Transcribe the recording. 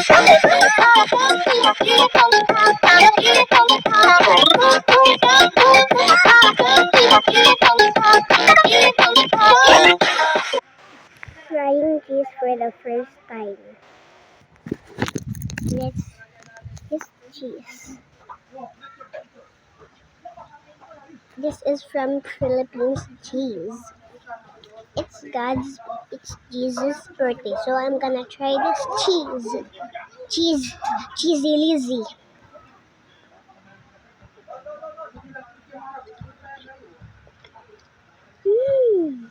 Frying cheese for the first time. Let's use cheese. This is from Philippines cheese. It's Jesus' birthday, so I'm gonna try this cheesy Lizzy. Mm.